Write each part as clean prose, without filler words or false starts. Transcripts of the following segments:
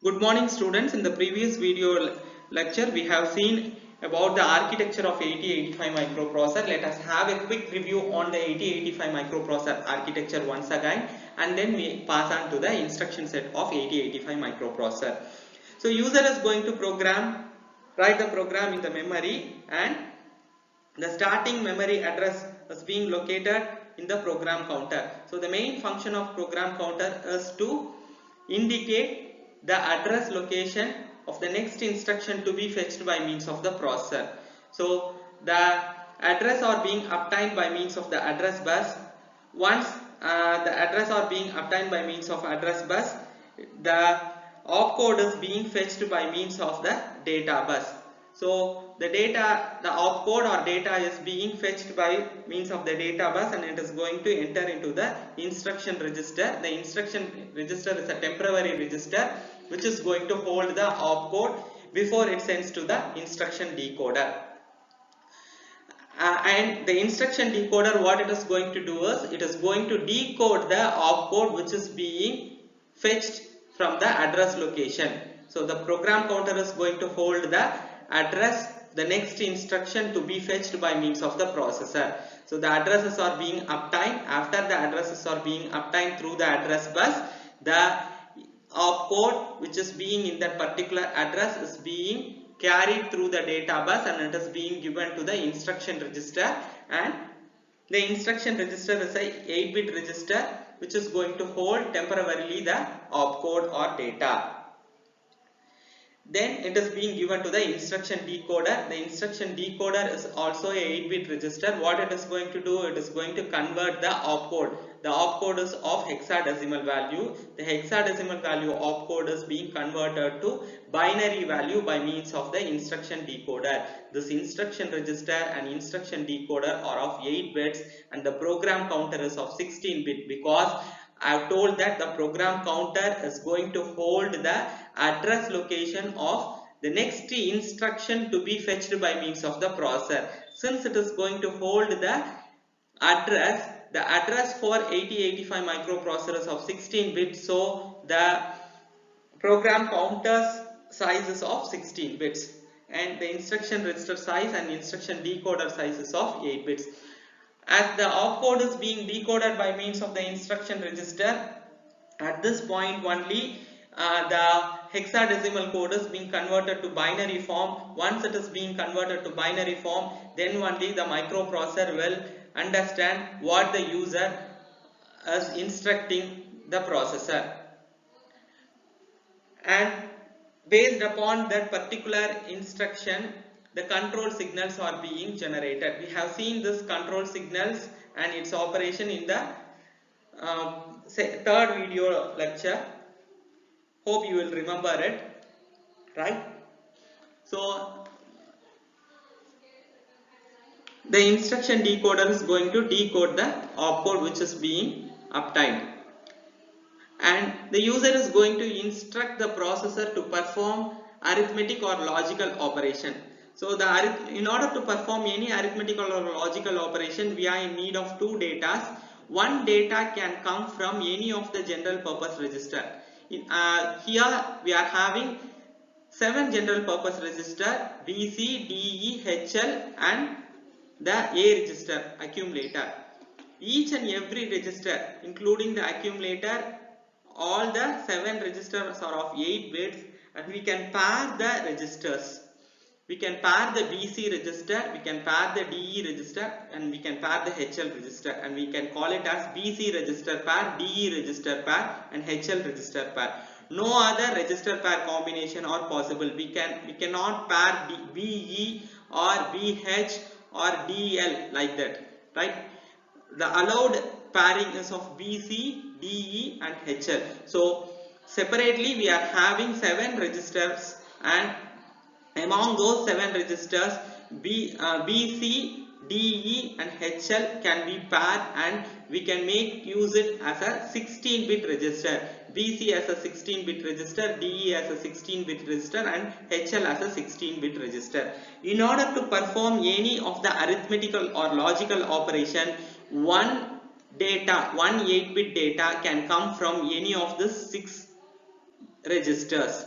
Good morning students. In the previous video lecture we have seen about the architecture of 8085 microprocessor. Let us have a quick review on the 8085 microprocessor architecture once again, and then we pass on to the instruction set of 8085 microprocessor. So user is going to write the program in the memory, and the starting memory address is being located in the program counter. So the main function of program counter is to indicate the address location of the next instruction to be fetched by means of the processor. So the address are being obtained by means of the address bus. Once the address are being obtained by means of address bus, the opcode is being fetched by means of the data bus. So the opcode or data is being fetched by means of the data bus, and it is going to enter into the instruction register. The instruction register is a temporary register which is going to hold the opcode before it sends to the instruction decoder. And the instruction decoder, what it is going to do is, it is going to decode the opcode which is being fetched from the address location. So the program counter is going to hold the address, the next instruction to be fetched by means of the processor. So the addresses are being obtained. After the addresses are being obtained through the address bus, the opcode which is being in that particular address is being carried through the data bus, and it is being given to the instruction register. And the instruction register is a 8-bit register which is going to hold temporarily the opcode or data. Then it is being given to the instruction decoder. The instruction decoder is also a 8-bit register. What it is going to do, it is going to convert the opcode. The opcode is of hexadecimal value. The hexadecimal value opcode is being converted to binary value by means of the instruction decoder. This instruction register and instruction decoder are of 8 bits, and the program counter is of 16 bit, because I have told that the program counter is going to hold the address location of the next instruction to be fetched by means of the processor. Since it is going to hold the address for 8085 microprocessor is of 16 bits, so the program counter's size is of 16 bits, and the instruction register size and instruction decoder size is of 8 bits. As the opcode is being decoded by means of the instruction register, at this point only the hexadecimal code is being converted to binary form. Once it is being converted to binary form, then only the microprocessor will understand what the user is instructing the processor, and based upon that particular instruction, the control signals are being generated. We have seen this control signals and its operation in the third video lecture. Hope you will remember it, right? So the instruction decoder is going to decode the opcode which is being obtained, and the user is going to instruct the processor to perform arithmetic or logical operation. So in order to perform any arithmetical or logical operation, we are in need of two datas. One data can come from any of the general purpose register. Here we are having 7 general purpose register: BC, DE, HL, and the A register, accumulator. Each and every register, including the accumulator, all the 7 registers are of 8 bits, and we can pair the registers. We can pair the BC register, we can pair the DE register, and we can pair the HL register, and we can call it as BC register pair, DE register pair, and HL register pair. No other register pair combination are possible. We cannot pair BE or BH or DL like that, right? The allowed pairing is of BC, DE, and HL. So separately we are having 7 registers, and among those 7 registers, BC, DE, and HL can be paired, and we can use it as a 16-bit register. BC as a 16-bit register, DE as a 16-bit register, and HL as a 16-bit register. In order to perform any of the arithmetical or logical operation, one 8-bit data can come from any of the 6 registers.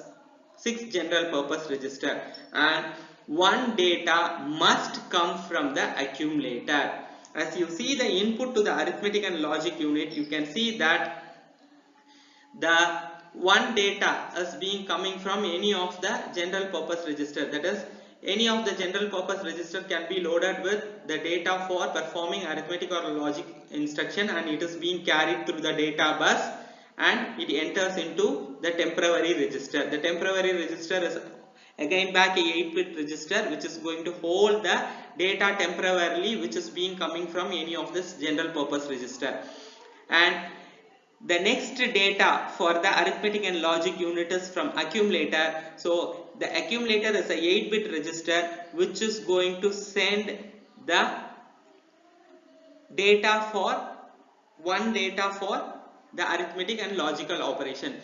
6 general purpose register, and one data must come from the accumulator. As you see the input to the arithmetic and logic unit, you can see that the one data is being coming from any of the general purpose register. That is, any of the general purpose register can be loaded with the data for performing arithmetic or logic instruction, and it is being carried through the data bus and it enters into the temporary register. The temporary register is again back a 8-bit register which is going to hold the data temporarily, which is being coming from any of this general purpose register. And the next data for the arithmetic and logic unit is from accumulator. So the accumulator is a 8-bit register which is going to send the data for the arithmetic and logical operation.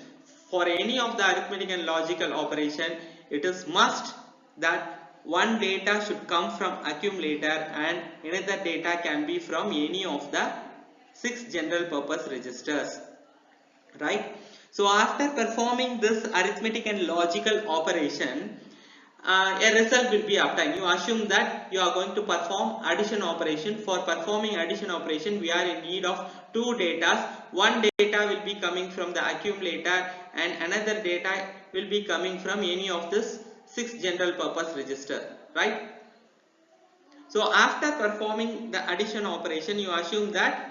For any of the arithmetic and logical operation, it is must that one data should come from accumulator and another data can be from any of the 6 general purpose registers, right? So after performing this arithmetic and logical operation, a result will be obtained. You assume that you are going to perform addition operation. For performing addition operation, we are in need of 2 data. One data will be coming from the accumulator and another data will be coming from any of this 6 general purpose register, right? So after performing the addition operation, you assume that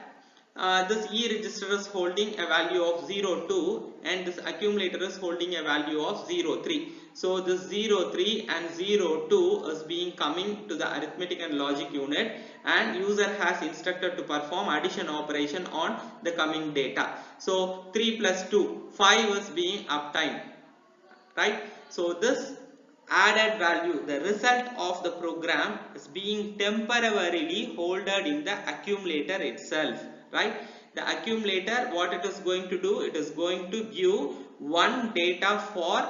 this E register is holding a value of 02 and this accumulator is holding a value of 03. So this 03 and 02 is being coming to the arithmetic and logic unit, and user has instructed to perform addition operation on the coming data. So 3 plus 2, 5 is being obtained, right? So this added value, the result of the program, is being temporarily holded in the accumulator itself, right? The accumulator, what it is going to do, it is going to give one data for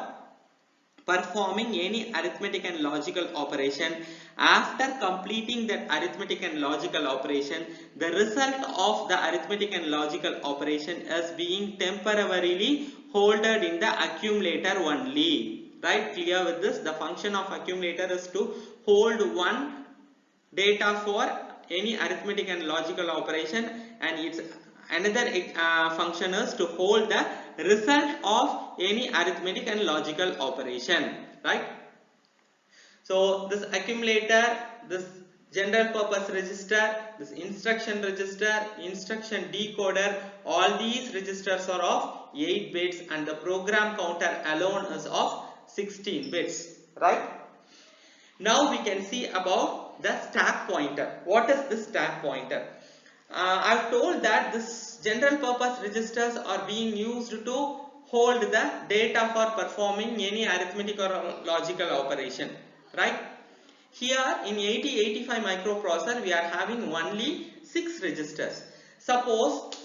performing any arithmetic and logical operation. After completing that arithmetic and logical operation, the result of the arithmetic and logical operation is being temporarily holded in the accumulator only, right? Clear with this? The function of accumulator is to hold one data for any arithmetic and logical operation, and its another function is to hold the result of any arithmetic and logical operation, right? So this accumulator, this general purpose register, this instruction register, instruction decoder, all these registers are of 8 bits and the program counter alone is of 16 bits, right? Now we can see about the stack pointer. What is this stack pointer? I've told that this general purpose registers are being used to hold the data for performing any arithmetic or logical operation, right? Here in 8085 microprocessor we are having only 6 registers. Suppose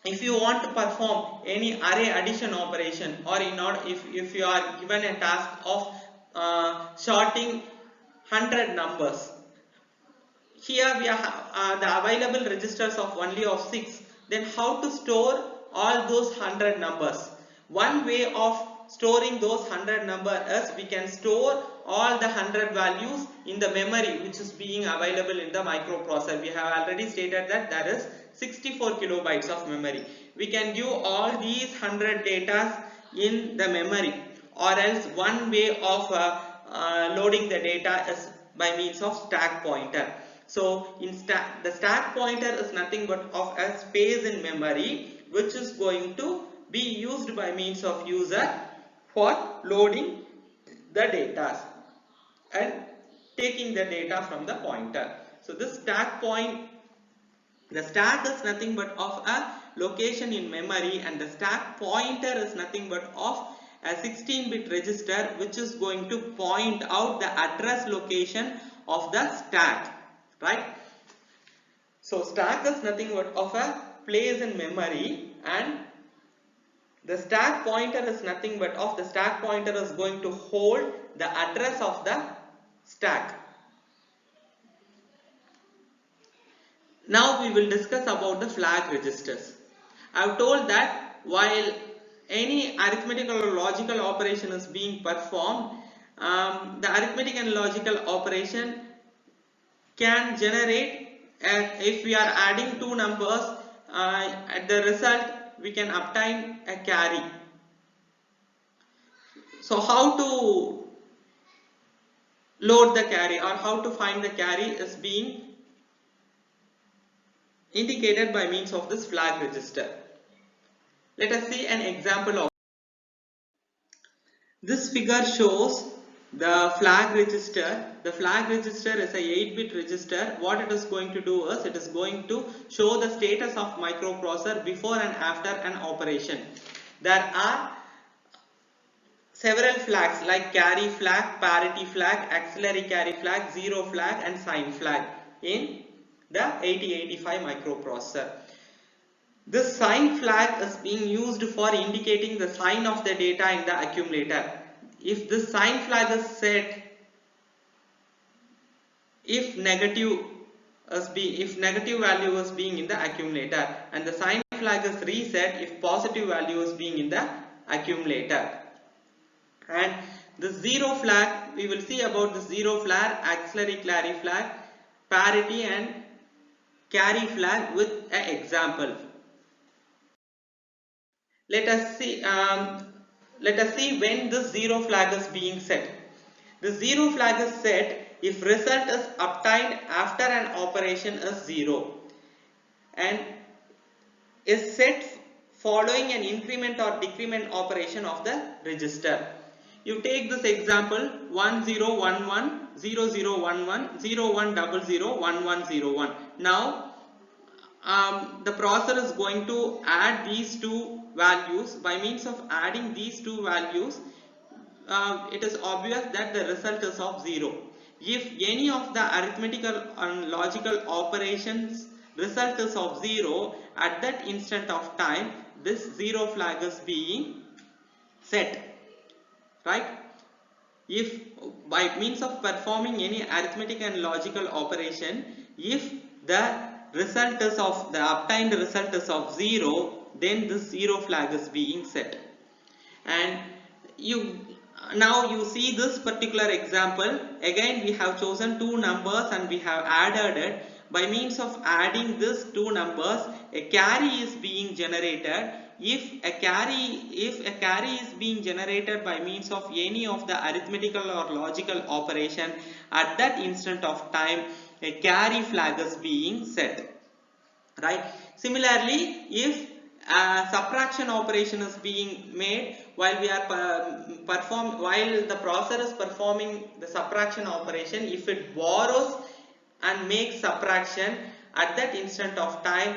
if you want to perform any array addition operation, or in order if you are given a task of sorting 100 numbers, here we have the available registers of only of 6. Then how to store all those 100 numbers? One way of storing those 100 numbers is we can store all the 100 values in the memory which is being available in the microprocessor. We have already stated that there is 64 kilobytes of memory. We can give all these 100 data in the memory, or else one way of loading the data is by means of stack pointer. So the stack pointer is nothing but of a space in memory which is going to be used by means of user for loading the data and taking the data from the pointer. So this stack point, the stack is nothing but of a location in memory, and the stack pointer is nothing but of a 16-bit register which is going to point out the address location of the stack, right? So stack is nothing but of a place in memory, and the stack pointer is nothing but of the stack pointer is going to hold the address of the stack. Now we will discuss about the flag registers. I have told that while any arithmetical or logical operation is being performed, the arithmetic and logical operation can generate, if we are adding two numbers, at the result we can obtain a carry. So how to load the carry or how to find the carry is being indicated by means of this flag register. Let us see an example of this. Figure shows the flag register. The flag register is a 8-bit register. What it is going to do is it is going to show the status of microprocessor before and after an operation. There are several flags like carry flag, parity flag, auxiliary carry flag, zero flag and sign flag in the 8085 microprocessor. This sign flag is being used for indicating the sign of the data in the accumulator. If this sign flag is set, if negative value is being in the accumulator, and the sign flag is reset if positive value is being in the accumulator. And the zero flag, we will see about the zero flag, auxiliary carry flag, parity and carry flag with an example. Let us see when this zero flag is being set. The zero flag is set if result is obtained after an operation is 0 and is set following an increment or decrement operation of the register. You take this example 1011 0011 0100 1101. Now the processor is going to add these two values. By means of adding these two values, it is obvious that the result is of 0. If any of the arithmetical and logical operations result is of 0, at that instant of time this zero flag is being set, right? If by means of performing any arithmetic and logical operation, if the result is of the obtained result is of 0, then this zero flag is being set. And now you see this particular example. Again we have chosen two numbers and we have added it. By means of adding these two numbers, a carry is being generated. If a carry is being generated by means of any of the arithmetical or logical operation, at that instant of time a carry flag is being set, right? Similarly, if a subtraction operation is being made while we are while the processor is performing the subtraction operation, if it borrows and makes subtraction, at that instant of time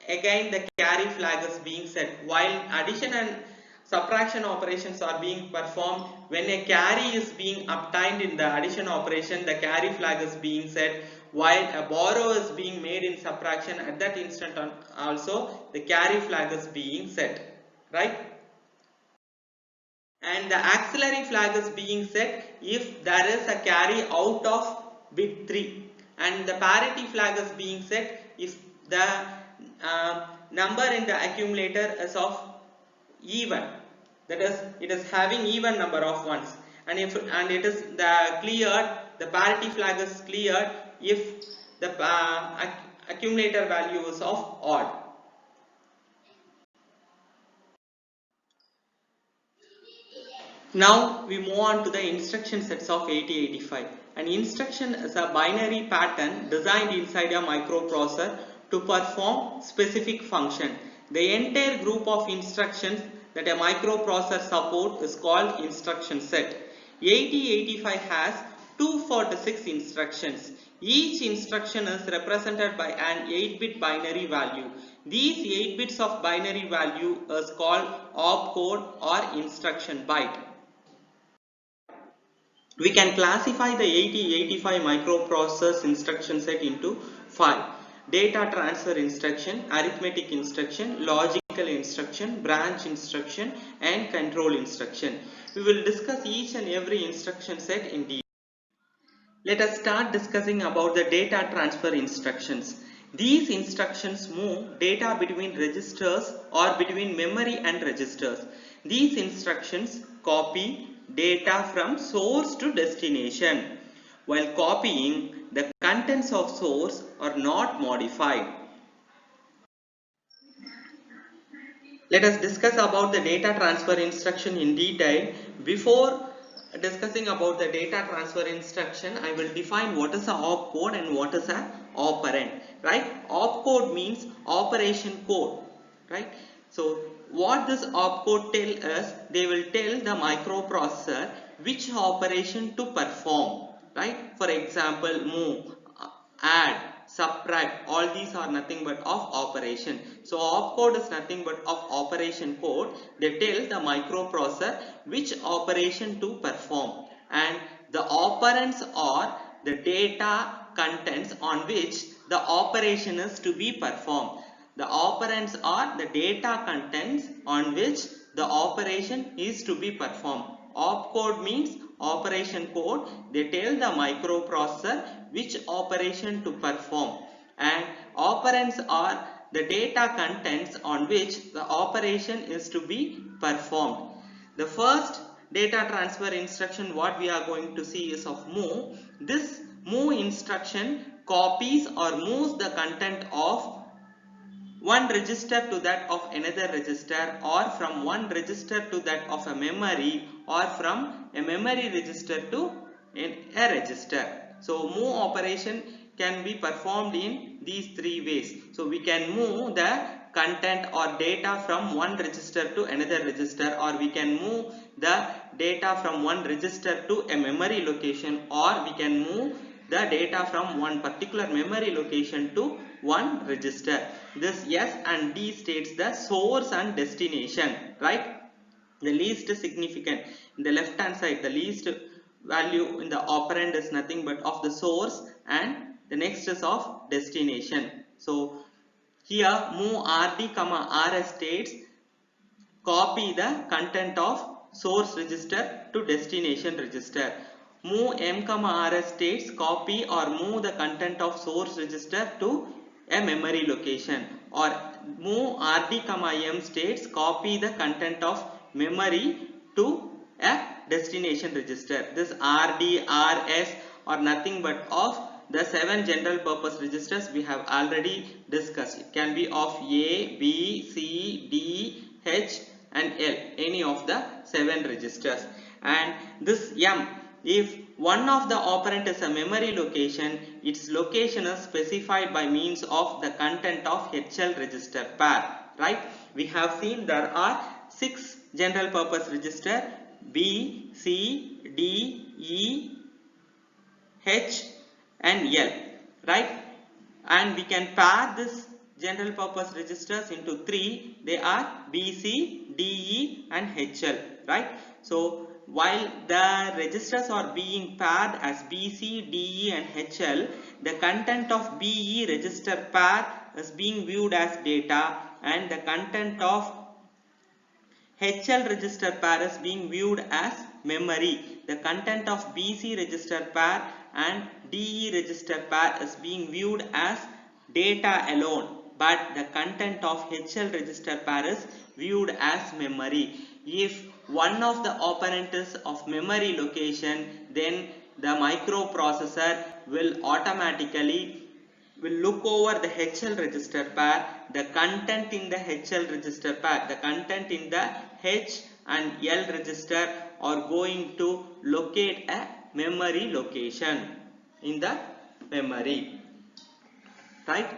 again the carry flag is being set. While addition and subtraction operations are being performed, when a carry is being obtained in the addition operation, the carry flag is being set. While a borrow is being made in subtraction, at that instant also the carry flag is being set, right? And the auxiliary flag is being set if there is a carry out of bit 3, and the parity flag is being set if the number in the accumulator is of even, that is it is having even number of ones, and it is the parity flag is cleared if the accumulator value is of odd. Now we move on to the instruction sets of 8085. An instruction is a binary pattern designed inside a microprocessor to perform specific function. The entire group of instructions that a microprocessor supports is called instruction set. 8085 has 246 instructions. Each instruction is represented by an 8-bit binary value. These 8 bits of binary value is called opcode or instruction byte. We can classify the 8085 microprocessor instruction set into 5: data transfer instruction, arithmetic instruction, logical instruction, branch instruction and control instruction. We will discuss each and every instruction set in detail. Let us start discussing about the data transfer instructions. These instructions move data between registers or between memory and registers. These instructions copy data from source to destination. While copying, the contents of source are not modified. Let us discuss about the data transfer instruction in detail. Before discussing about the data transfer instruction, I will define what is a opcode and what is a operand. Right? Opcode means operation code. Right? So what this opcode tell us, they will tell the microprocessor which operation to perform. Right? For example, move, add, subtract, all these are nothing but of operation. So opcode is nothing but of operation code. They tell the microprocessor which operation to perform, and the operands are the data contents on which the operation is to be performed. The operands are the data contents on which the operation is to be performed. Opcode means operation code. They tell the microprocessor which operation to perform, and operands are the data contents on which the operation is to be performed. The first data transfer instruction what we are going to see is of move. This move instruction copies or moves the content of one register to that of another register, or from one register to that of a memory, or from a memory register to a register. So move operation can be performed in these three ways. So we can move the content or data from one register to another register, or we can move the data from one register to a memory location, or we can move the data from one particular memory location to one register. This S and D states the source and destination, right? The least significant in the left hand side, the least value in the operand is nothing but of the source, and the next is of destination. So here move RD, RS states copy the content of source register to destination register. Move M, RS states copy or move the content of source register to a memory location, or move RD, M states copy the content of memory to a destination register. This RD, RS are nothing but of the 7 general purpose registers we have already discussed. It can be of A, B, C, D, H and L, any of the 7 registers. And this M, if one of the operand is a memory location, its location is specified by means of the content of HL register pair, right? We have seen there are 6 general purpose register, B, C, D, E, H and L, right? And we can pair this general purpose registers into 3. They are BC, DE and HL, right? So while the registers are being paired as BC, DE and HL, the content of BE register pair is being viewed as data, and the content of HL register pair is being viewed as memory. The content of BC register pair and DE register pair is being viewed as data alone, but the content of HL register pair is viewed as memory. If one of the operand is of memory location, then the microprocessor will automatically look over the HL register pair, the content in the HL register pair, the content in the H and L register are going to locate a memory location in the memory, right?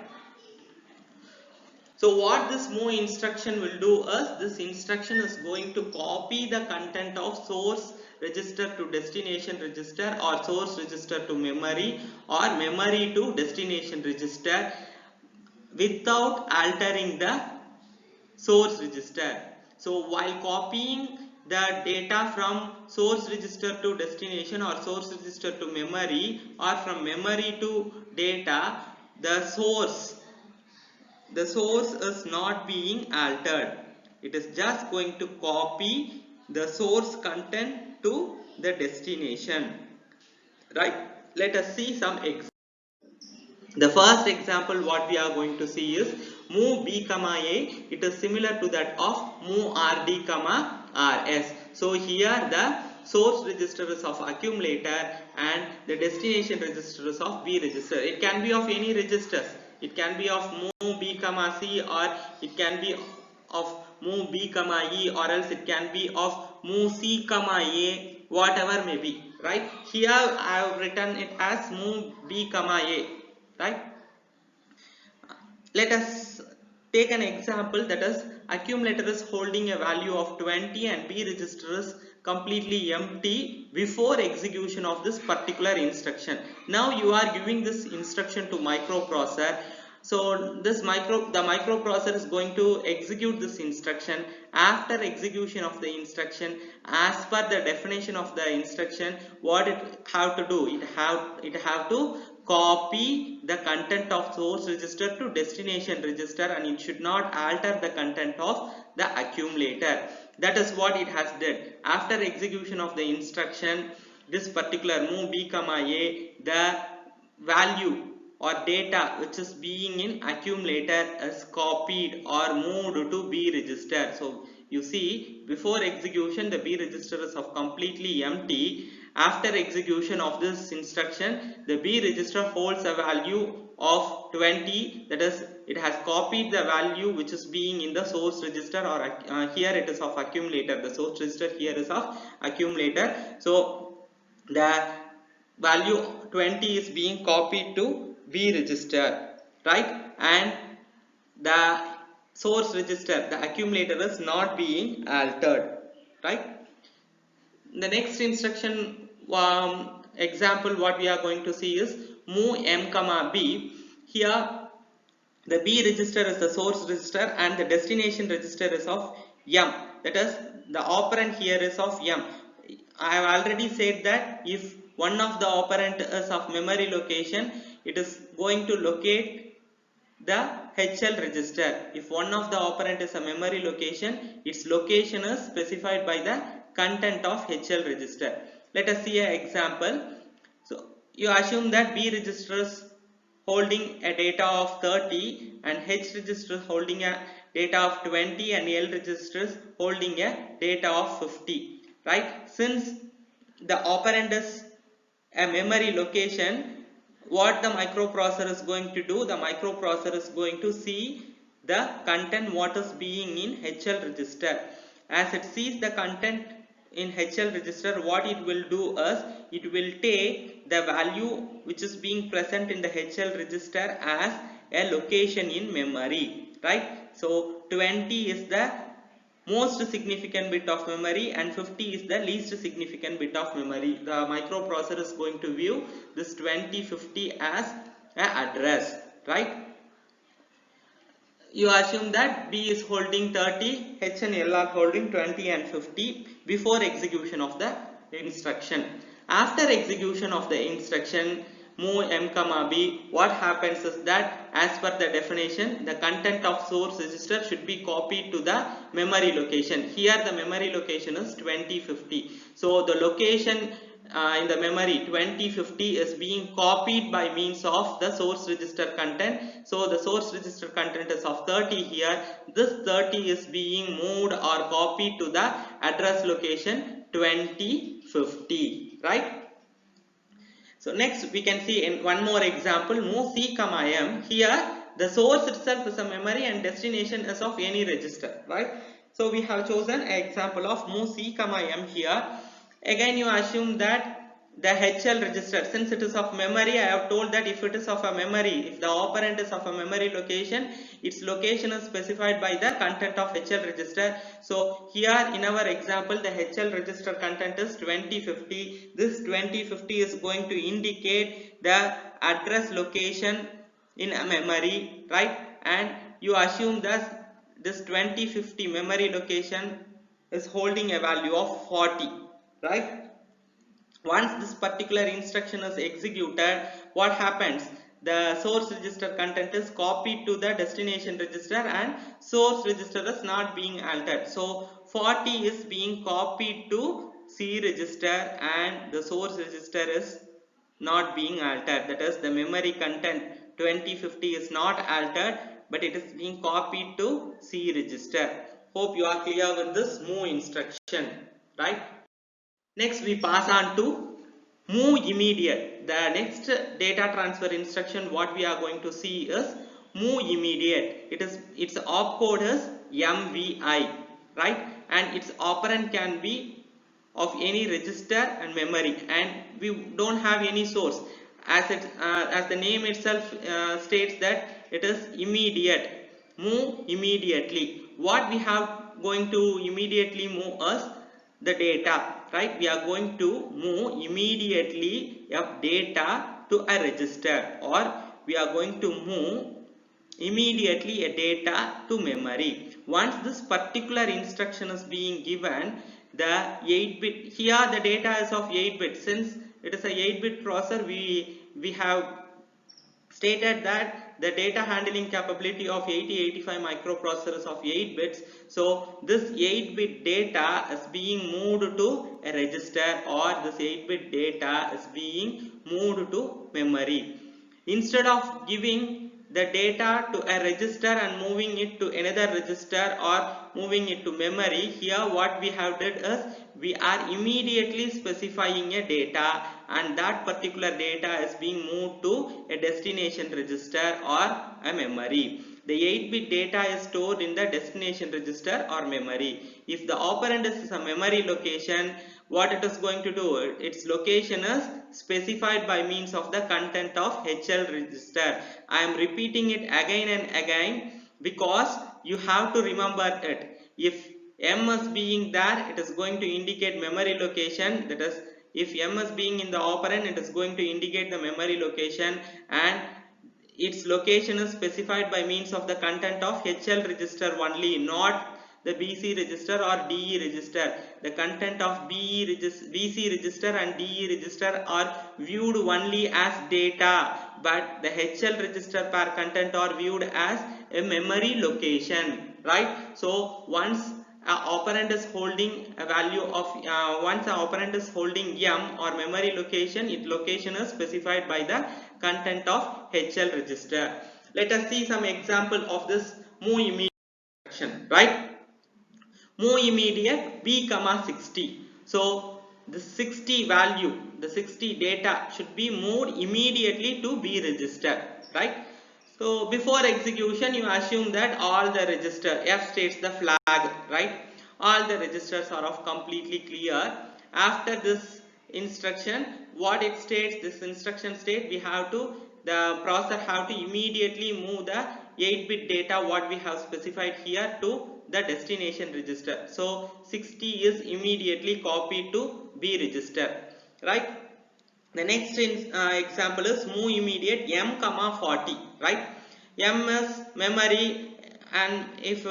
So what this move instruction will do is, this instruction is going to copy the content of source register to destination register, or source register to memory, or memory to destination register without altering the source register. So while copying the data from source register to destination, or source register to memory, or from memory to data, the source is not being altered. It is just going to copy the source content to the destination, right? Let us see some examples. The first example what we are going to see is move b comma a. It is similar to that of move rd comma rs. So here the source register is of accumulator and the destination register is of b register. It can be of any registers. It can be of move b comma c, or it can be of move b comma e, or else it can be of move c comma a, whatever may be, right? Here I have written it as move b comma a, right? Let us take an example, that is accumulator is holding a value of 20 and b register is completely empty before execution of this particular instruction. Now you are giving this instruction to microprocessor. So the microprocessor is going to execute this instruction. After execution of the instruction, as per the definition of the instruction, what it have to do, it have to copy the content of source register to destination register, and it should not alter the content of the accumulator. That is what it has done. After execution of the instruction, this particular move b comma a, the value or data which is being in accumulator is copied or moved to b register. So you see, before execution the b register is of completely empty. After execution of this instruction, the b register holds a value of 20, that is it has copied the value which is being in the source register, or here it is of accumulator. The source register here is of accumulator. So the value 20 is being copied to b register, right? And the source register, the accumulator, is not being altered, right? The next instruction example what we are going to see is move m comma b. Here the b register is the source register and the destination register is of m, that is the operand here is of m. I have already said that if one of the operand is of memory location, it is going to locate the HL register. If one of the operand is a memory location, its location is specified by the content of HL register. Let us see an example. So you assume that B register is holding a data of 30 and H register is holding a data of 20 and L register is holding a data of 50, right? Since the operand is a memory location, what the microprocessor is going to do, the microprocessor is going to see the content what is being in HL register. As it sees the content in HL register, what it will do is it will take the value which is being present in the HL register as a location in memory, right? So 20 is the most significant bit of memory and 50 is the least significant bit of memory. The microprocessor is going to view this 2050 as an address, right? You assume that B is holding 30, H and L are holding 20 and 50 before execution of the instruction. After execution of the instruction move m comma b, what happens is that as per the definition, the content of source register should be copied to the memory location. Here the memory location is 2050. So the location in the memory 2050 is being copied by means of the source register content. So the source register content is of 30 here. This 30 is being moved or copied to the address location 2050, right? So next we can see in one more example, move c comma m. Here the source itself is a memory and destination is of any register, right? So we have chosen an example of move c comma m here. Again you assume that the HL register, since it is of memory, I have told that if it is of a memory, if the operand is of a memory location, its location is specified by the content of HL register. So here in our example, the HL register content is 2050. This 2050 is going to indicate the address location in a memory, right? And you assume that this 2050 memory location is holding a value of 40, right? Once this particular instruction is executed, what happens? The source register content is copied to the destination register and source register is not being altered. So 40 is being copied to C register and the source register is not being altered. That is, the memory content 2050 is not altered, but it is being copied to C register. Hope you are clear with this move instruction, right? Next we pass on to move immediate. The next data transfer instruction what we are going to see is move immediate. Its opcode is MVI, right? And its operand can be of any register and memory, and we don't have any source, as the name itself states that it is immediate. Move immediately. What we have going to immediately move us the data, right? We are going to move immediately of data to a register, or we are going to move immediately a data to memory. Once this particular instruction is being given, the 8-bit, here the data is of 8-bit. Since it is a 8-bit processor, we have stated that the data handling capability of 8085 microprocessors of 8 bits. So this 8-bit data is being moved to a register, or this 8-bit data is being moved to memory. Instead of giving the data to a register and moving it to another register or moving it to memory, here what we have did is we are immediately specifying a data, and that particular data is being moved to a destination register or a memory. The 8-bit data is stored in the destination register or memory. If the operand is a memory location, what it is going to do, its location is specified by means of the content of HL register. I am repeating it again and again because you have to remember it. If M is being there, it is going to indicate memory location. That is, if M is being in the operand, it is going to indicate the memory location, and its location is specified by means of the content of HL register only, not the BC register or DE register. The content of BC register and DE register are viewed only as data, but the HL register per content are viewed as a memory location, right? So once operand is holding a value of once an operand is holding M or memory location, its location is specified by the content of HL register. Let us see some example of this move immediate instruction, right? Move immediate B, 60. So the 60 value, the 60 data should be moved immediately to B register, right? So before execution, you assume that all the register, F states the flag, right? All the registers are of completely clear. After this instruction, what it states, this instruction state, the processor have to immediately move the 8-bit data what we have specified here to the destination register. So 60 is immediately copied to B register, right? The next example is move immediate M, 40, right? M is memory, and if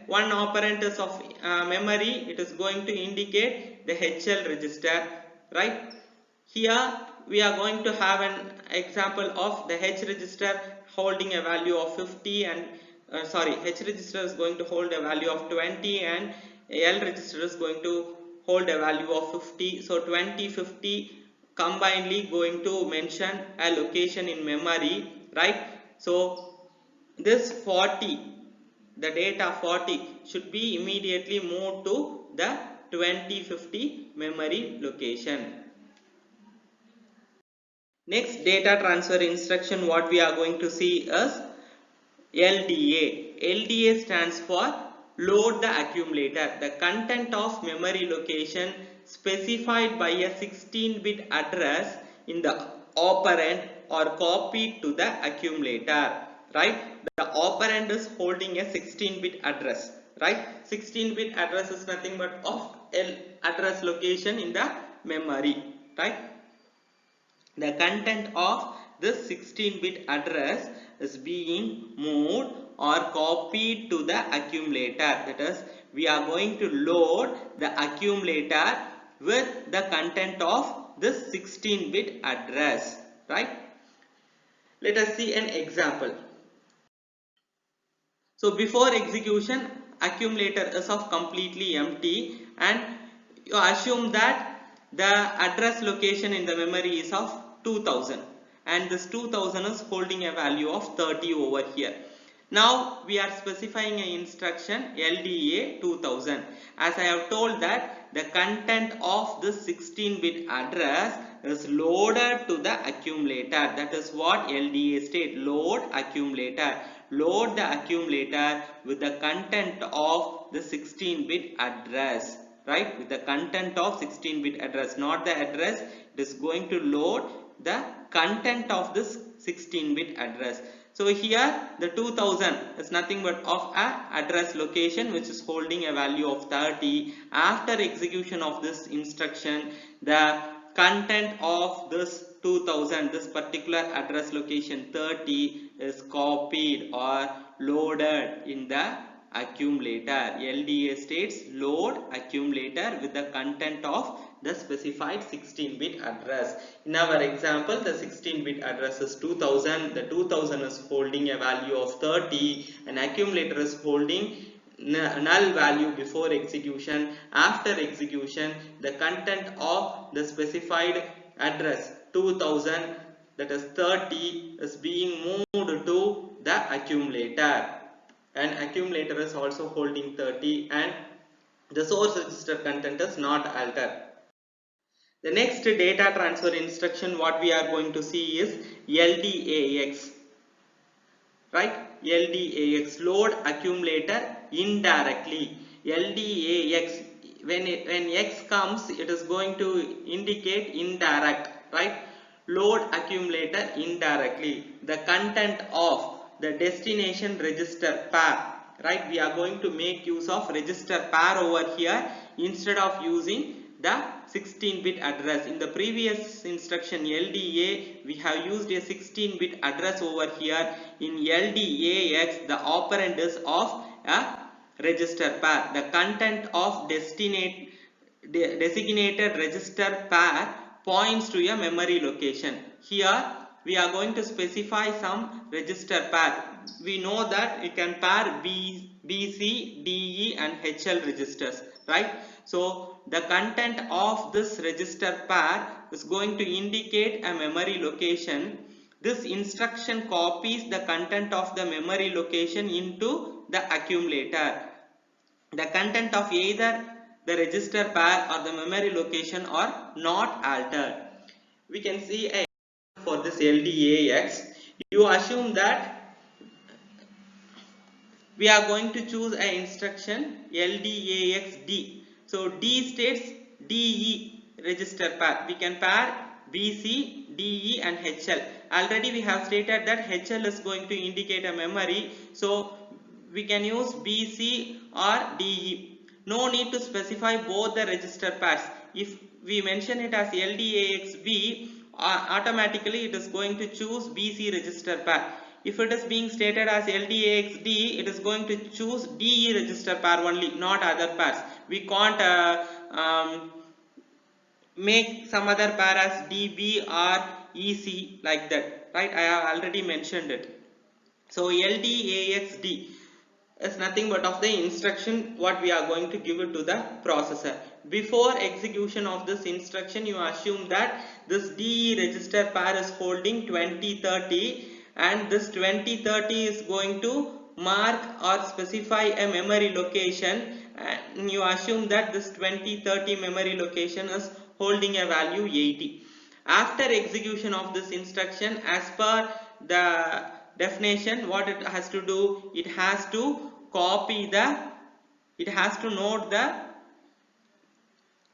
one operand is of memory, it is going to indicate the HL register, right? Here we are going to have an example of the H register holding a value of 50, and H register is going to hold a value of 20, and L register is going to hold a value of 50. So 20, 50 combinedly going to mention a location in memory, right? So this 40, the data 40 should be immediately moved to the 2050 memory location. Next data transfer instruction what we are going to see is LDA. LDA stands for load the accumulator. The content of memory location specified by a 16-bit address in the operand are copied to the accumulator, right? The operand is holding a 16-bit address, right? 16-bit address is nothing but of address location in the memory, right? The content of this 16-bit address is being moved or copied to the accumulator. That is, we are going to load the accumulator with the content of this 16-bit address, right? Let us see an example. So before execution, accumulator is of completely empty, and you assume that the address location in the memory is of 2000, and this 2000 is holding a value of 30 over here. Now we are specifying an instruction LDA 2000. As I have told that the content of this 16-bit address is loaded to the accumulator. That is what LDA state, load accumulator. Load the accumulator with the content of the 16-bit address, right? With the content of 16-bit address, not the address. It is going to load the content of this 16-bit address. So here the 2000 is nothing but of a address location which is holding a value of 30. After execution of this instruction, the content of this 2000, this particular address location 30, is copied or loaded in the accumulator. LDA states load accumulator with the content of the specified 16-bit address. In our example, the 16-bit address is 2000. The 2000 is holding a value of 30, and accumulator is holding null value before execution. After execution, the content of the specified address 2000, that is 30, is being moved to the accumulator, and accumulator is also holding 30, and the source register content is not altered. The next data transfer instruction what we are going to see is LDAX, right? LDAX, load accumulator indirectly. LDAX, when X comes, it is going to indicate indirect, right? Load accumulator indirectly. The content of the destination register pair, right? We are going to make use of register pair over here instead of using the 16-bit address. In the previous instruction LDA, we have used a 16-bit address over here. In LDAX, the operand is of a register pair. The content of designated register pair points to a memory location. Here we are going to specify some register pair. We know that you can pair BC, DE and HL registers, right? So the content of this register pair is going to indicate a memory location. This instruction copies the content of the memory location into the accumulator. The content of either the register pair or the memory location are not altered. We can see a for this LDAX. You assume that we are going to choose an instruction LDAXD. So D states DE register pair. We can pair BC, DE and HL. Already we have stated that HL is going to indicate a memory. So we can use BC or DE. No need to specify both the register pairs. If we mention it as LDAXB, automatically it is going to choose BC register pair. If it is being stated as LDAXD, it is going to choose DE register pair only, not other pairs. We can't make some other pair as DB or EC like that, right? I have already mentioned it. So LDAXD is nothing but of the instruction what we are going to give it to the processor. Before execution of this instruction, you assume that this DE register pair is holding 2030, and this 2030 is going to mark or specify a memory location, and you assume that this 2030 memory location is holding a value 80. After execution of this instruction, as per the definition, what it has to do, it has to note the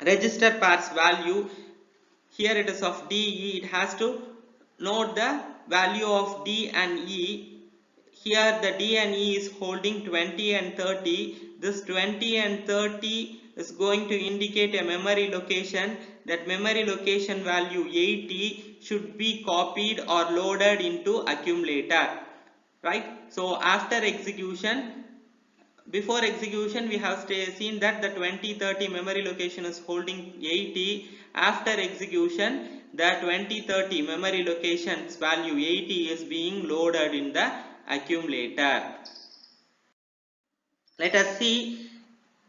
register pair's value. Here it is of DE, it has to note the value of D and E. Here the D and E is holding 20 and 30. This 20 and 30 is going to indicate a memory location. That memory location value 80 should be copied or loaded into accumulator, right? So after execution, before execution we have seen that the 2030 memory location is holding 80. After execution, the 2030 memory location's value 80 is being loaded in the accumulator. Let us see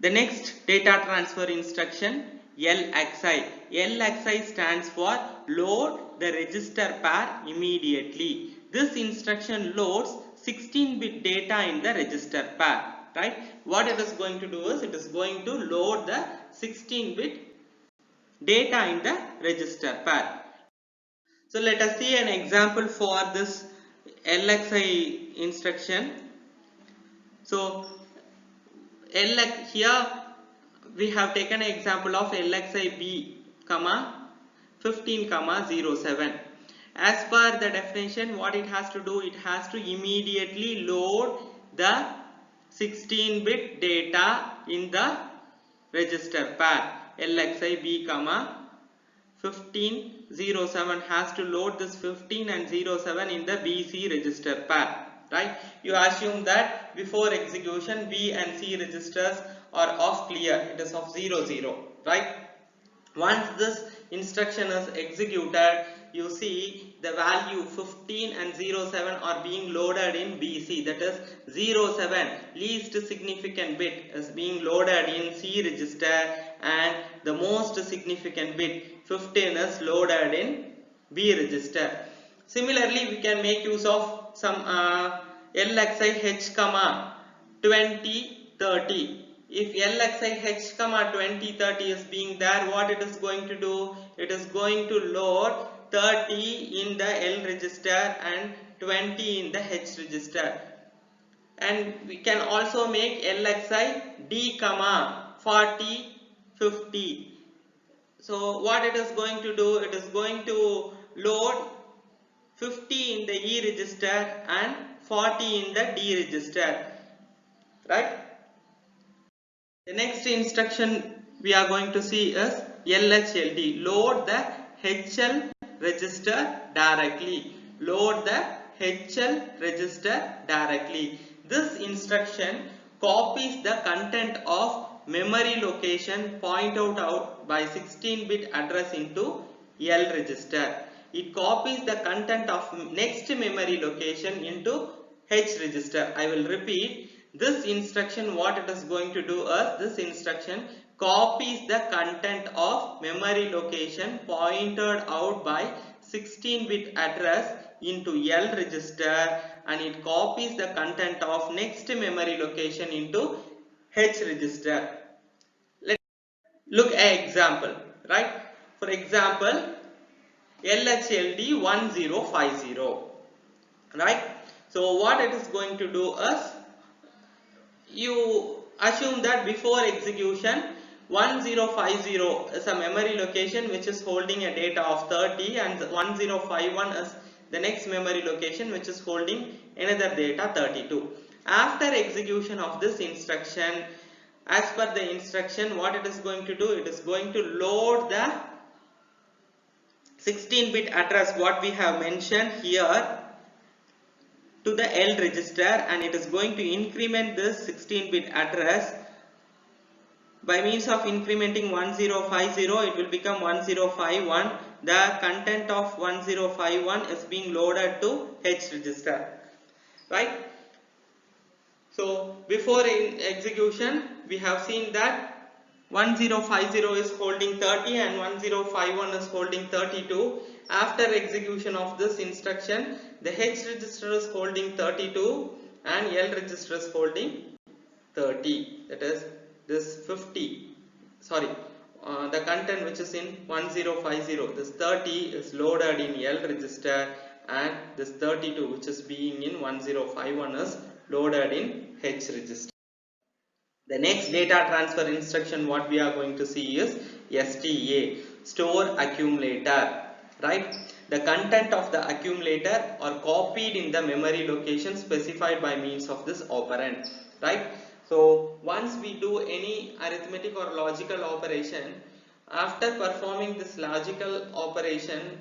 the next data transfer instruction LXI. LXI stands for load the register pair immediately. This instruction loads 16-bit data in the register pair. Right? What it is going to do is it is going to load the 16-bit data in the register pair. So let us see an example for this LXI instruction. So here we have taken an example of LXI B, 15,07. As per the definition, what it has to do, it has to immediately load the 16-bit data in the register pair. LXI B, 15,07 has to load this 15 and 07 in the BC register pair. Right? You assume that before execution B and C registers are off clear. It is of 00. Right? Once this instruction is executed, you see the value 15 and 07 are being loaded in BC. That is 07, least significant bit, is being loaded in C register, and the most significant bit 15 is loaded in B register. Similarly, we can make use of some LXI H, 2030. If LXI H, 2030 is being there, what it is going to do? It is going to load 30 in the L register and 20 in the H register. And we can also make LXI D, 40, 50. So what it is going to do? It is going to load 50 in the E register and 40 in the D register. Right? The next instruction we are going to see is LHLD. Load the HL register directly. Load the HL register directly. This instruction copies the content of memory location pointed out by 16-bit address into L register. It copies the content of next memory location into H register. I will repeat. This instruction, what it is going to do is, this instruction copies the content of memory location pointed out by 16-bit address into L register, and it copies the content of next memory location into H register. Let's look at example. Right? For example, LHLD 1050. Right? So what it is going to do is, you assume that before execution 1050 is a memory location which is holding a data of 30, and 1051 is the next memory location which is holding another data 32. After execution of this instruction, as per the instruction, what it is going to do, it is going to load the 16-bit address what we have mentioned here to the L register, and it is going to increment this 16-bit address by means of incrementing 1050. It will become 1051. The content of 1051 is being loaded to H register. Right? So before in execution, we have seen that 1050 is holding 30 and 1051 is holding 32. After execution of this instruction, the H register is holding 32 and L register is holding 30. That is, this 50, sorry, the content which is in 1050, this 30 is loaded in L register, and this 32 which is being in 1051 is loaded in H register. The next data transfer instruction what we are going to see is STA, store accumulator. Right? The content of the accumulator are copied in the memory location specified by means of this operand. Right? So once we do any arithmetic or logical operation, after performing this logical operation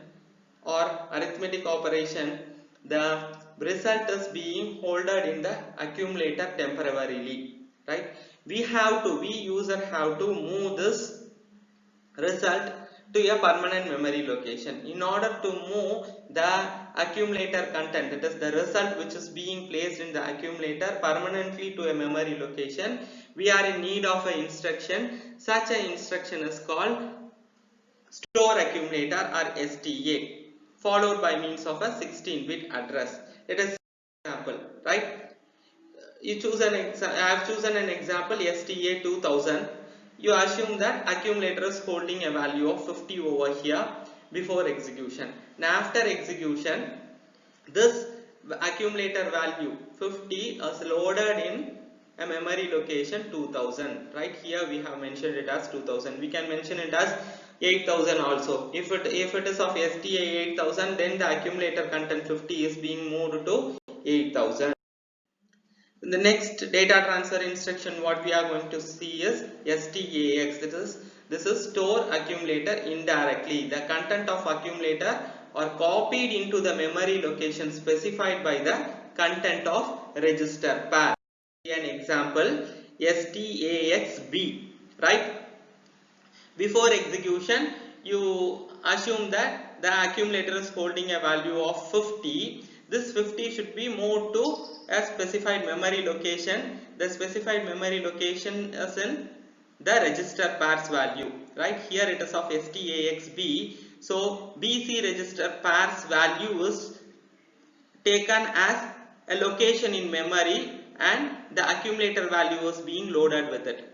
or arithmetic operation, the result is being holded in the accumulator temporarily. Right? We user have to move this result to a permanent memory location. In order to move the accumulator content, that is the result which is being placed in the accumulator permanently to a memory location, we are in need of an instruction. Such an instruction is called store accumulator or STA, followed by means of a 16-bit address. Let us see an example, right? I have chosen an example STA 2000. You assume that accumulator is holding a value of 50 over here before execution. Now after execution, this accumulator value 50 is loaded in a memory location 2000. Right here we have mentioned it as 2000. We can mention it as 8000 also. If it is of STA 8000, then the accumulator content 50 is being moved to 8000. The next data transfer instruction what we are going to see is STAX. This is store accumulator indirectly. The content of accumulator are copied into the memory location specified by the content of register pair. An example STAXB, right? Before execution, you assume that the accumulator is holding a value of 50. This 50 should be moved to a specified memory location. The specified memory location is in the register pairs value. Right here it is of STAXB. So BC register pairs value is taken as a location in memory and the accumulator value is being loaded with it.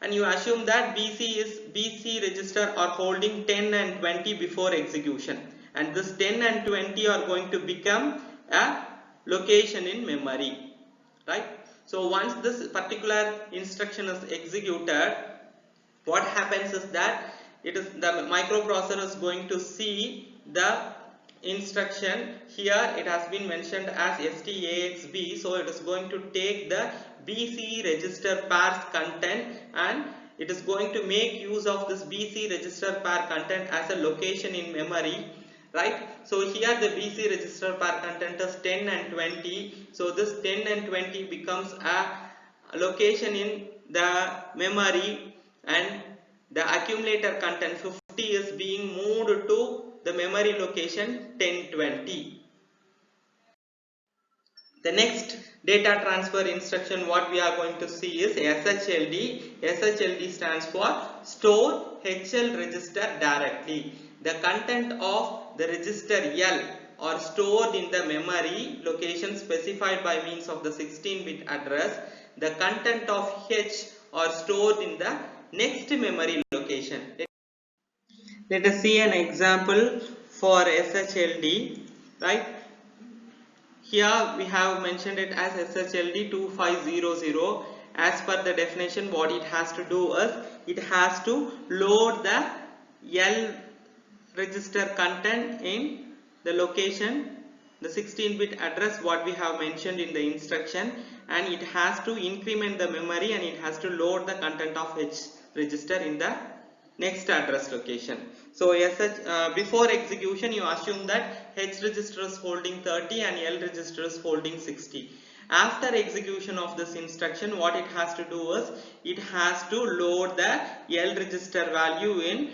And you assume that BC register are holding 10 and 20 before execution, and this 10 and 20 are going to become a location in memory, right? So once this particular instruction is executed, what happens is that the microprocessor is going to see the instruction. Here it has been mentioned as STAXB, so it is going to take the BC register pairs content and it is going to make use of this BC register pair content as a location in memory, right? So here the BC register pair content is 10 and 20. So this 10 and 20 becomes a location in the memory and the accumulator content 50 is being moved to the memory location 1020. The next data transfer instruction what we are going to see is SHLD. SHLD stands for store HL register directly. The content of the register L are stored in the memory location specified by means of the 16-bit address. The content of H are stored in the next memory location. Let us see an example for SHLD, right? Here we have mentioned it as SHLD 2500. As per the definition, what it has to do is it has to load the L register content in the location, the 16-bit address what we have mentioned in the instruction, and it has to increment the memory and it has to load the content of H register in the next address location. So before execution you assume that H register is holding 30 and L register is holding 60. After execution of this instruction, what it has to do is it has to load the L register value in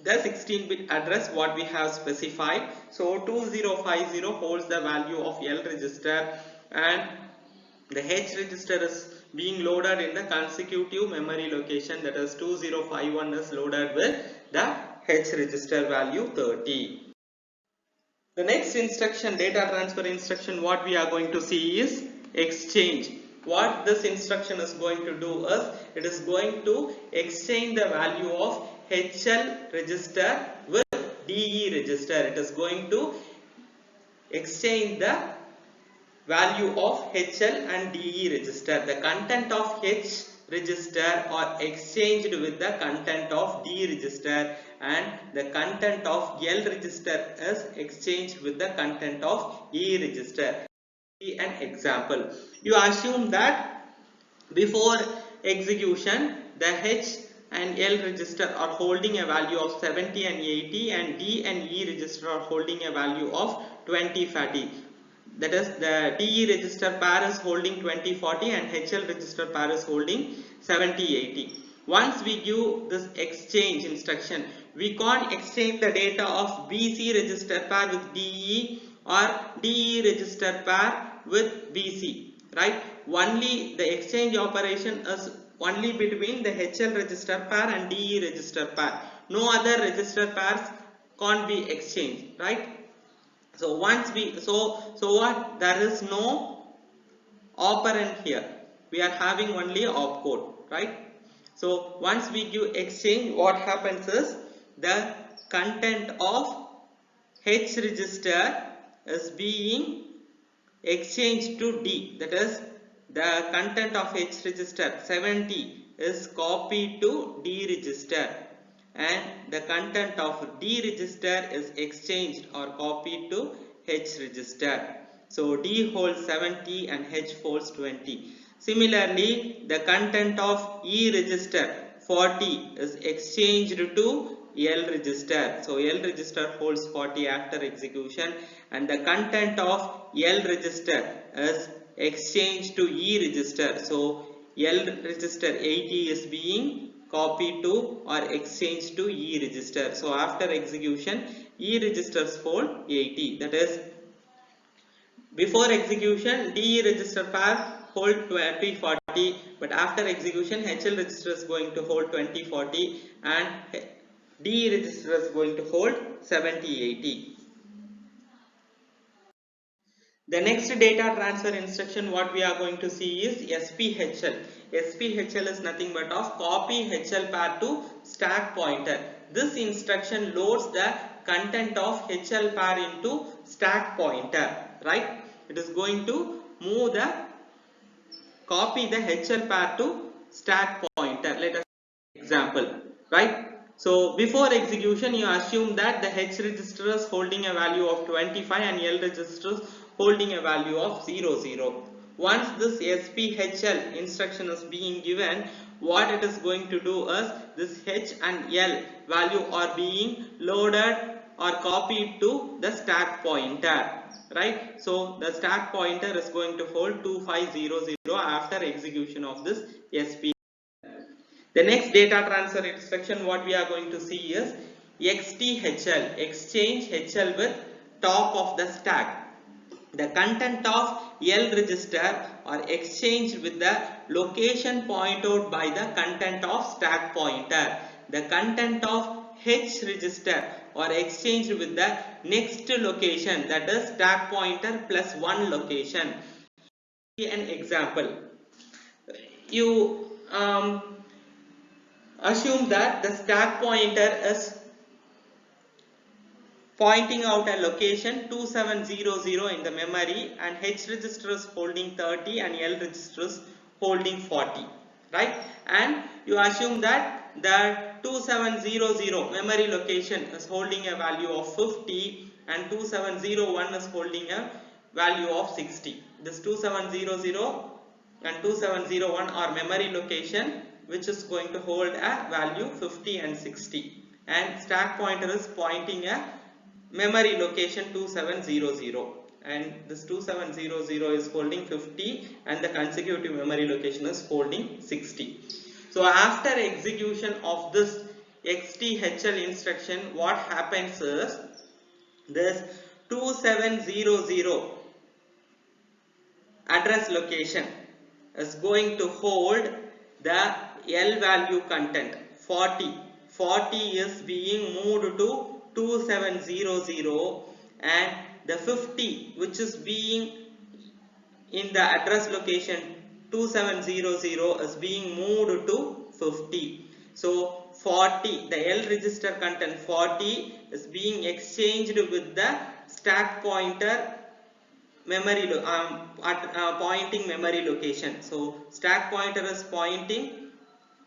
the 16-bit address what we have specified. So 2050 holds the value of L register and the H register is being loaded in the consecutive memory location, that is 2051 is loaded with the H register value 30. The next instruction, data transfer instruction, what we are going to see is exchange. What this instruction is going to do is it is going to exchange the value of HL register with DE register. It is going to exchange the value of HL and DE register. The content of H register are exchanged with the content of D register and the content of L register is exchanged with the content of E register. An example, you assume that before execution the H and L register are holding a value of 70 and 80 and D and E register are holding a value of 2040. That is, the DE register pair is holding 2040 and HL register pair is holding 7080. Once we give this exchange instruction, we can't exchange the data of BC register pair with DE or DE register pair with BC, right? Only the exchange operation is only between the HL register pair and DE register pair. No other register pairs can't be exchanged, right? So once we what, there is no operand here, we are having only opcode, right? So once we give exchange, what happens is the content of H register is being exchanged to D, that is the content of H register 70 is copied to D register, and the content of D register is exchanged or copied to H register. So D holds 70 and H holds 20. Similarly, the content of E register 40 is exchanged to L register. So L register holds 40 after execution, and the content of L register is exchanged to E register. So L register 80 is being copied to or exchanged to E register. So after execution, E registers hold 80. That is, before execution, DE register pair hold 2040, but after execution, HL register is going to hold 2040 and DE register is going to hold 7080. The next data transfer instruction what we are going to see is SPHL. SPHL is nothing but of copy HL pair to stack pointer. This instruction loads the content of HL pair into stack pointer, right? It is going to move the copy the HL pair to stack pointer. Let us example, right? So before execution, you assume that the H register is holding a value of 25 and L register is holding a value of 00. Once this SPHL instruction is being given, what it is going to do is this H and L value are being loaded or copied to the stack pointer, right? So the stack pointer is going to hold 2500 after execution of this SP. The next data transfer instruction what we are going to see is XTHL, exchange HL with top of the stack. The content of L register are exchanged with the location pointed out by the content of stack pointer. The content of H register are exchanged with the next location, that is stack pointer plus one location. An example, you assume that the stack pointer is pointing out a location 2700 in the memory, and H register is holding 30 and L register is holding 40, right? And you assume that the 2700 memory location is holding a value of 50 and 2701 is holding a value of 60. This 2700 and 2701 are memory location which is going to hold a value 50 and 60, and stack pointer is pointing a memory location 2700, and this 2700 is holding 50 and the consecutive memory location is holding 60. So after execution of this XTHL instruction, what happens is this 2700 address location is going to hold the L value content 40. 40 is being moved to 2700, and the 50 which is being in the address location 2700 is being moved to 50. So 40, the L register content 40 is being exchanged with the stack pointer memory pointing memory location. So stack pointer is pointing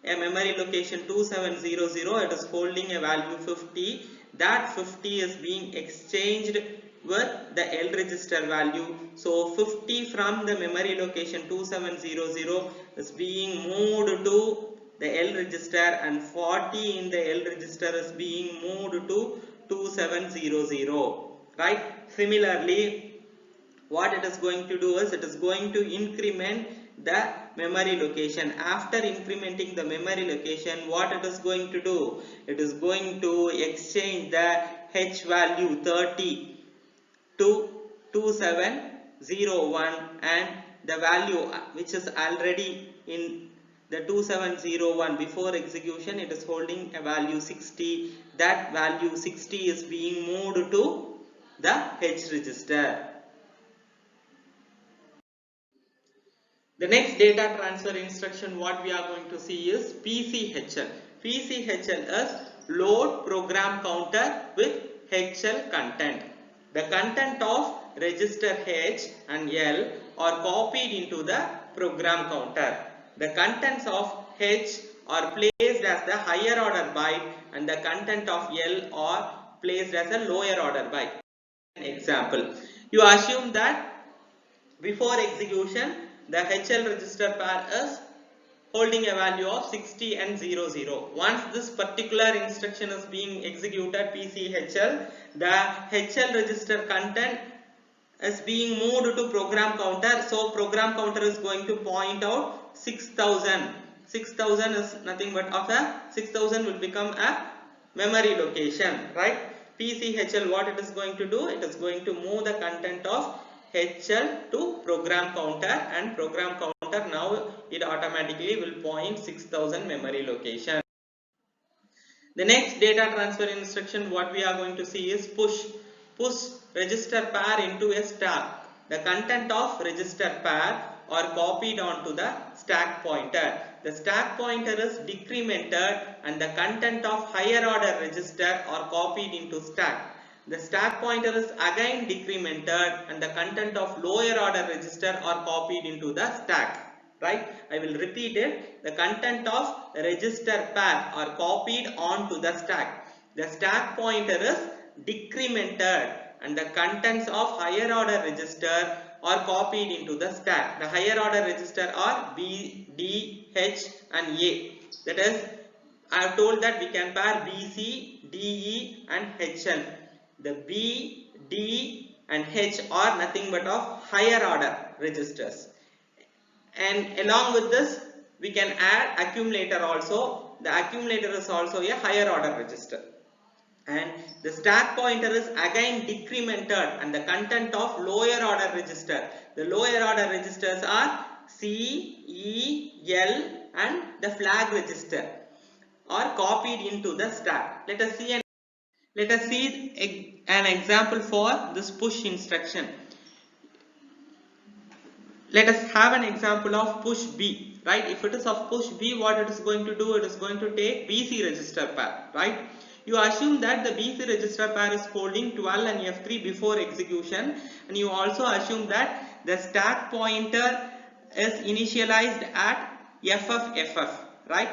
a memory location 2700, it is holding a value 50. That 50 is being exchanged with the L register value. So 50 from the memory location 2700 is being moved to the L register, and 40 in the L register is being moved to 2700, right? Similarly, what it is going to do is it is going to increment the memory location. After incrementing the memory location, what it is going to do? It is going to exchange the H value 30 to 2701, and the value which is already in the 2701 before execution, it is holding a value 60. That value 60 is being moved to the H register. The next data transfer instruction what we are going to see is PCHL. PCHL is load program counter with HL content. The content of register H and L are copied into the program counter. The contents of H are placed as the higher order byte and the content of L are placed as a lower order byte. Example, you assume that before execution, the HL register pair is holding a value of 60 and 00. Once this particular instruction is being executed, PCHL, the HL register content is being moved to program counter. So program counter is going to point out 6000. 6000 is nothing but of a 6000 will become a memory location, right? PCHL, what it is going to do? It is going to move the content of HL to program counter, and program counter now it automatically will point 6000 memory location. The next data transfer instruction what we are going to see is push. Push register pair into a stack. The content of register pair are copied onto the stack pointer. The stack pointer is decremented and the content of higher order register are copied into stack. The stack pointer is again decremented and the content of lower order register are copied into the stack. Right? I will repeat it. The content of register pair are copied onto the stack. The stack pointer is decremented and the contents of higher order register are copied into the stack. The higher order register are B, D, H and A. That is, I have told that we can pair B, C, D, E and HL. The B, D and H are nothing but of higher order registers. And along with this, we can add accumulator also. The accumulator is also a higher order register. And the stack pointer is again decremented and the content of lower order register. The lower order registers are C, E, L and the flag register are copied into the stack. Let us see an example for this push instruction. Let us have an example of push B, right? If it is of push B, what it is going to do? It is going to take BC register pair, right? You assume that the BC register pair is holding 12 and F3 before execution, and you also assume that the stack pointer is initialized at FF, right?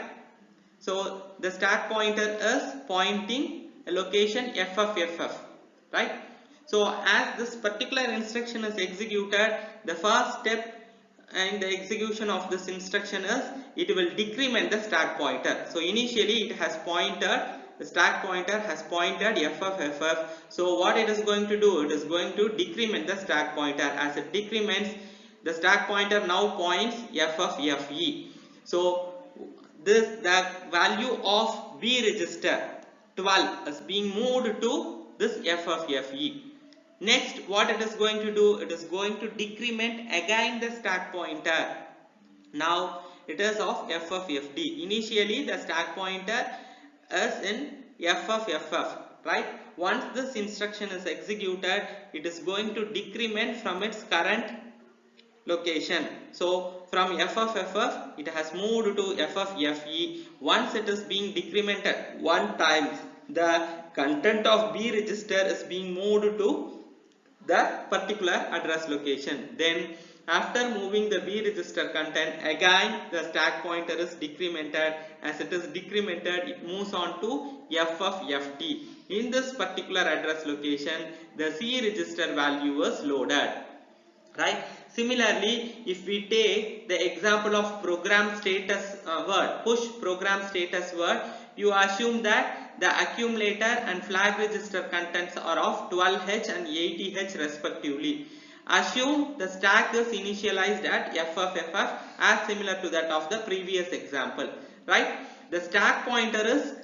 So the stack pointer is pointing a location FF, right? So as this particular instruction is executed, the first step in the execution of this instruction is it will decrement the stack pointer. So initially it has pointed, the stack pointer has pointed FF. So what it is going to do? It is going to decrement the stack pointer. As it decrements, the stack pointer now points FFE. So the value of B register 12 is being moved to this FFE. Next, what it is going to do? It is going to decrement again the stack pointer. Now it is of FFD. Initially the stack pointer is in FFF, right? Once this instruction is executed, it is going to decrement from its current location. So from FFF it has moved to FFE. Once it is being decremented one time, the content of B register is being moved to the particular address location. Then after moving the B register content, again the stack pointer is decremented. As it is decremented, it moves on to FFD. In this particular address location, the C register value is loaded, right? Similarly, if we take the example of program status word, push program status word, you assume that the accumulator and flag register contents are of 12H and 80H respectively. Assume the stack is initialized at FFFF as similar to that of the previous example, right? The stack pointer is,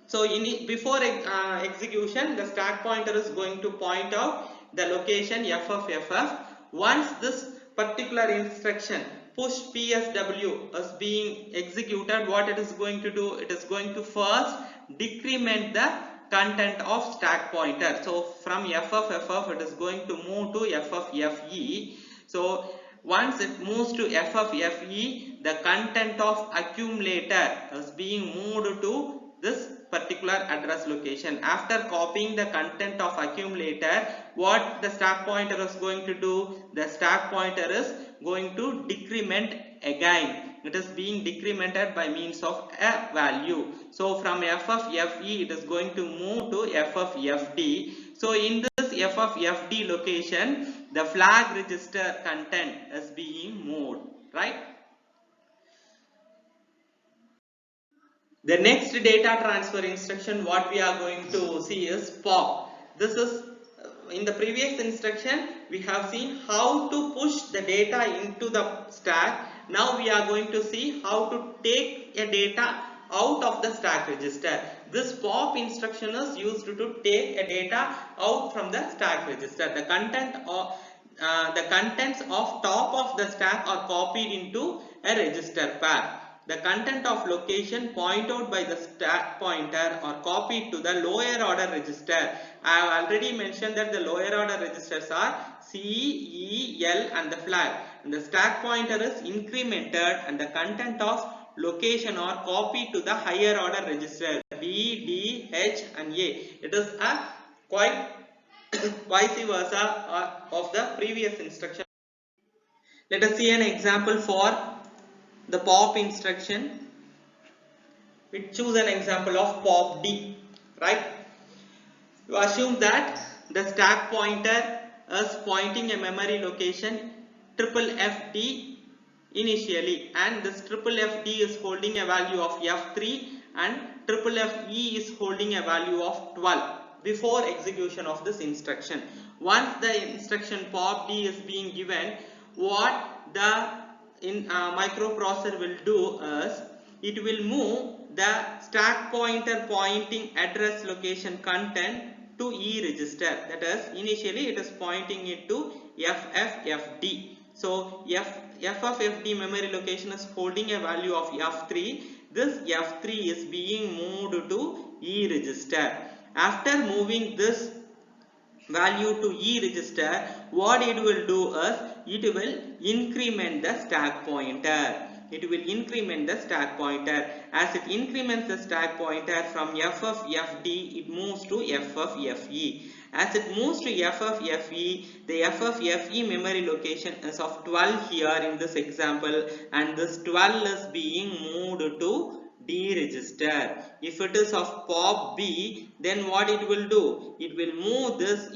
so before execution, the stack pointer is going to point out the location FFFF. Once this particular instruction push PSW is being executed, what it is going to do? It is going to first decrement the content of stack pointer. So from FFFF it is going to move to FFFE. So once it moves to FFFE, the content of accumulator is being moved to this particular address location. After copying the content of accumulator, what the stack pointer is going to do? The stack pointer is going to decrement again. It is being decremented by means of a value. So from FFFE it is going to move to FFFD. So in this FFFD location, the flag register content is being moved, right? The next data transfer instruction what we are going to see is pop. This is in the previous instruction we have seen how to push the data into the stack. Now we are going to see how to take a data out of the stack register. This pop instruction is used to take a data out from the stack register. The contents of top of the stack are copied into a register pair. The content of location point out by the stack pointer are copied to the lower order register. I have already mentioned that the lower order registers are C, E, L and the flag. And the stack pointer is incremented and the content of location are copied to the higher order register B, D, H and A. It is a quite vice versa of the previous instruction. Let us see an example for the pop instruction. We choose an example of pop D, right? You assume that the stack pointer is pointing a memory location FFD initially, and this FFD is holding a value of F3 and FFE is holding a value of 12 before execution of this instruction. Once the instruction pop D is being given, what the microprocessor will do is it will move the stack pointer pointing address location content to E register. That is, initially it is pointing it to FFFD. So FFFD memory location is holding a value of F3. This F3 is being moved to E register. After moving this value to E register, what it will do is it will increment the stack pointer. It will increment the stack pointer. As it increments the stack pointer from FFFD, it moves to FFFE. As it moves to FFFE, the FFFE memory location is of 12 here in this example, and this 12 is being moved to D register. If it is of pop B, then what it will do? It will move this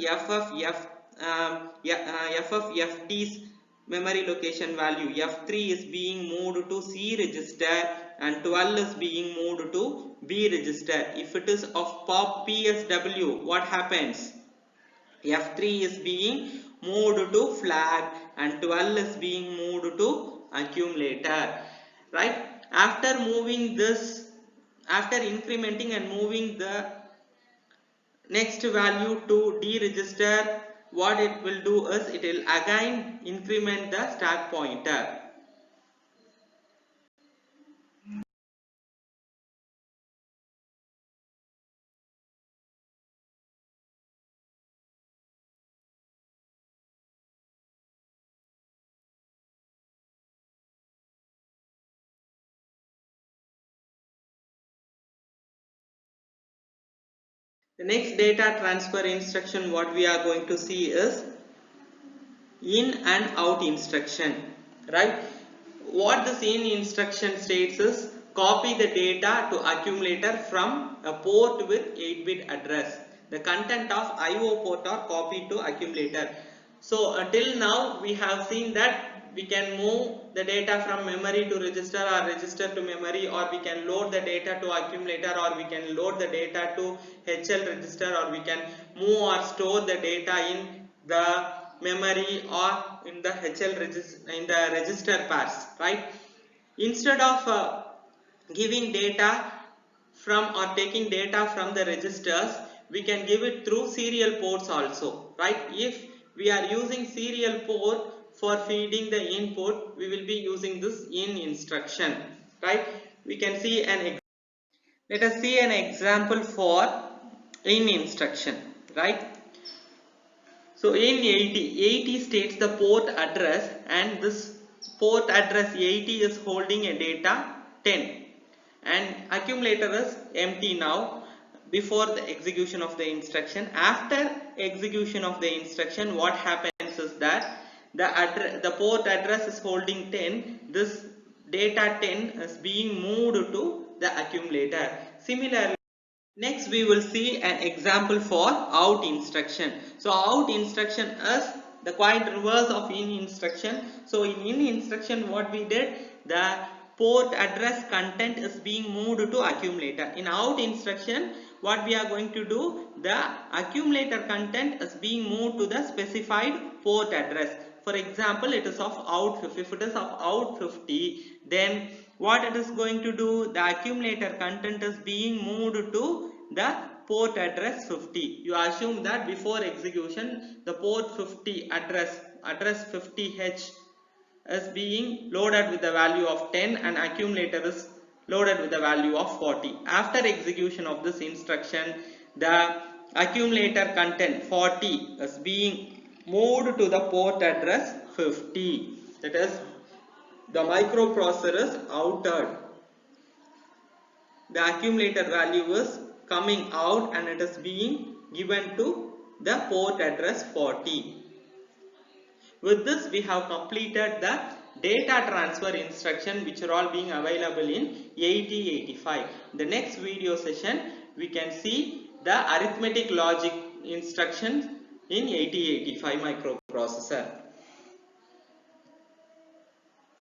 FFFD's memory location value. F3 is being moved to C register and 12 is being moved to B register. If it is of pop PSW, what happens? F3 is being moved to flag and 12 is being moved to accumulator, right? After moving this, after incrementing and moving the next value to D register, what it will do is it will again increment the stack pointer. The next data transfer instruction what we are going to see is in and out instruction, right? What this in instruction states is copy the data to accumulator from a port with 8-bit address. The content of IO port are copied to accumulator. So until now we have seen that we can move the data from memory to register or register to memory, or we can load the data to accumulator, or we can load the data to HL register, or we can move or store the data in the memory or in the register pairs, right? Instead of giving data from or taking data from the registers, we can give it through serial ports also, right? If we are using serial port for feeding the input, we will be using this in instruction, right? We can see let us see an example for in instruction, right? So in 80 states the port address, and this port address 80 is holding a data 10, and accumulator is empty now before the execution of the instruction. After execution of the instruction, what happens is that the port address is holding 10, this data 10 is being moved to the accumulator. Similarly, next we will see an example for out instruction. So out instruction is the quite reverse of in instruction. So in instruction what we did, the port address content is being moved to accumulator. In out instruction what we are going to do, the accumulator content is being moved to the specified port address. For example, it is of out 50. If it is of out 50, then what it is going to do, the accumulator content is being moved to the port address 50. You assume that before execution the port 50 address 50H is being loaded with the value of 10 and accumulator is loaded with the value of 40. After execution of this instruction, the accumulator content 40 is being moved to the port address 50. That is, the microprocessor is outed. The accumulator value is coming out and it is being given to the port address 40. With this we have completed the data transfer instruction which are all being available in 8085. The next video session we can see the arithmetic logic instructions in 8085 microprocessor.